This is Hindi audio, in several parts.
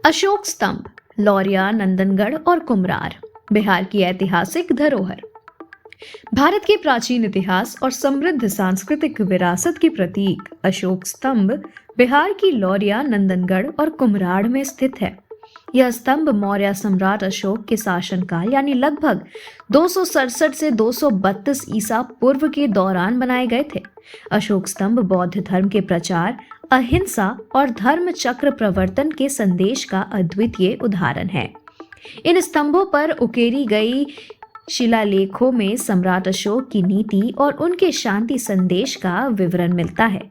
अशोक स्तंभ, लौरिया, नंदनगढ़ और कुम्हरार, बिहार की ऐतिहासिक धरोहर। भारत के प्राचीन इतिहास और समृद्ध सांस्कृतिक विरासत के प्रतीक अशोक स्तंभ बिहार की लौरिया, नंदनगढ़ और कुम्हरार में स्थित है। यह स्तंभ मौर्य सम्राट अशोक के शासनकाल यानी लगभग 267 से 232 ईसा पूर्व के दौरान बनाए गए थे। अशोक स्तंभ बौद्ध धर्म के प्रचार, अहिंसा और धर्म चक्र प्रवर्तन के संदेश का अद्वितीय उदाहरण है। इन स्तंभों पर उकेरी गई शिलालेखों में सम्राट अशोक की नीति और उनके शांति संदेश का विवरण मिलता है।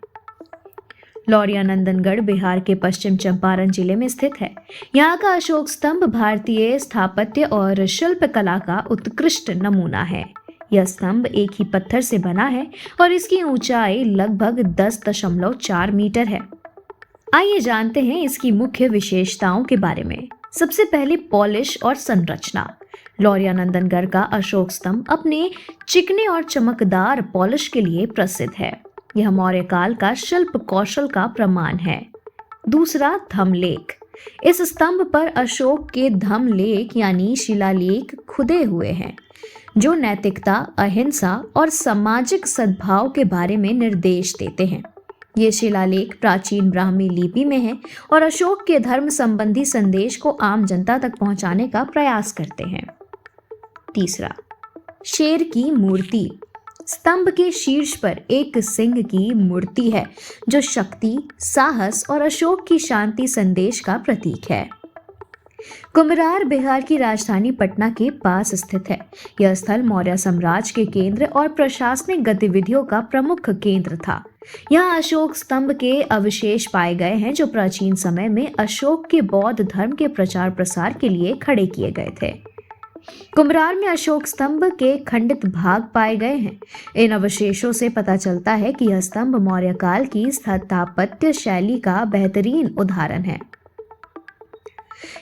लौरिया, नंदनगढ़ बिहार के पश्चिम चंपारण जिले में स्थित है। यहाँ का अशोक स्तंभ भारतीय स्थापत्य और शिल्प कला का उत्कृष्ट नमूना है। यह स्तंभ एक ही पत्थर से बना है और इसकी ऊंचाई लगभग 10.4 मीटर है। आइए जानते हैं इसकी मुख्य विशेषताओं के बारे में। सबसे पहले पॉलिश और संरचना। लौरिया, नंदनगढ़ का अशोक स्तंभ अपने चिकने और चमकदार पॉलिश के लिए प्रसिद्ध है। यह मौर्य काल का शिल्प कौशल का प्रमाण है। दूसरा, धम्मलेख। इस स्तंभ पर अशोक के धम्मलेख यानी शिलालेख खुदे हुए हैं, जो नैतिकता, अहिंसा और सामाजिक सद्भाव के बारे में निर्देश देते हैं। ये शिलालेख प्राचीन ब्राह्मी लिपि में हैं और अशोक के धर्म संबंधी संदेश को आम जनता तक पहुंचाने का प्रयास करते हैं। तीसरा, शेर की मूर्ति। स्तंभ के शीर्ष पर एक सिंह की मूर्ति है, जो शक्ति, साहस और अशोक की शांति संदेश का प्रतीक है। कुम्हरार बिहार की राजधानी पटना के पास स्थित है। यह स्थल मौर्य साम्राज्य के केंद्र और प्रशासनिक गतिविधियों का प्रमुख केंद्र था। यहाँ अशोक स्तंभ के अवशेष पाए गए हैं, जो प्राचीन समय में अशोक के बौद्ध धर्म के प्रचार प्रसार के लिए खड़े किए गए थे। कुम्हरार में अशोक स्तंभ के खंडित भाग पाए गए हैं। इन अवशेषों से पता चलता है कि यह स्तंभ मौर्य काल की स्थापत्य शैली का बेहतरीन उदाहरण है।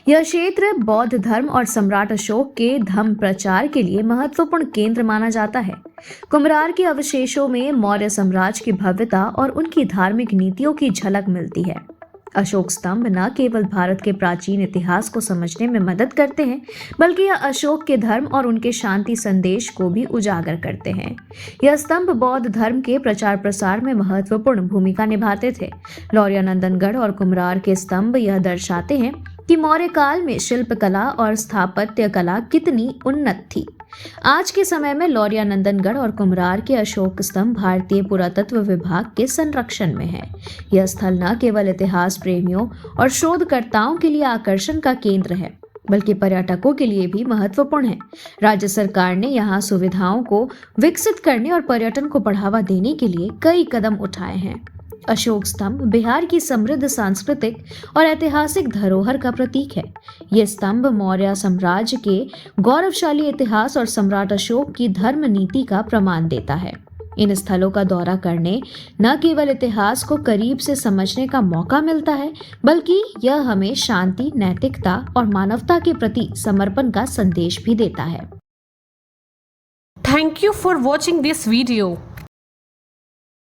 यह क्षेत्र बौद्ध धर्म और सम्राट अशोक के धम्म प्रचार के लिए महत्वपूर्ण केंद्र माना जाता है। कुम्हरार के अवशेषों में मौर्य साम्राज्य की भव्यता और उनकी धार्मिक नीतियों की झलक मिलती है। अशोक स्तंभ न केवल भारत के प्राचीन इतिहास को समझने में मदद करते हैं, बल्कि यह अशोक के धर्म और उनके शांति संदेश को भी उजागर करते हैं। यह स्तंभ बौद्ध धर्म के प्रचार प्रसार में महत्वपूर्ण भूमिका निभाते थे। लौरिया, नंदनगढ़ और कुम्हरार के स्तंभ यह दर्शाते हैं कि मौर्य काल में शिल्प कला और स्थापत्य कला कितनी उन्नत थी। आज के समय में लौरिया, नंदनगढ़ और कुम्हरार के अशोक स्तंभ भारतीय पुरातत्व विभाग के संरक्षण में है। यह स्थल न केवल इतिहास प्रेमियों और शोधकर्ताओं के लिए आकर्षण का केंद्र है, बल्कि पर्यटकों के लिए भी महत्वपूर्ण है। राज्य सरकार ने यहाँ सुविधाओं को विकसित करने और पर्यटन को बढ़ावा देने के लिए कई कदम उठाए हैं। अशोक स्तंभ बिहार की समृद्ध सांस्कृतिक और ऐतिहासिक धरोहर का प्रतीक है। ये स्तंभ मौर्य साम्राज्य के गौरवशाली इतिहास और सम्राट अशोक की धर्म नीति का प्रमाण देता है। इन स्थलों का दौरा करने न केवल इतिहास को करीब से समझने का मौका मिलता है, बल्कि यह हमें शांति, नैतिकता और मानवता के प्रति समर्पण का संदेश भी देता है। Thank you for watching this video.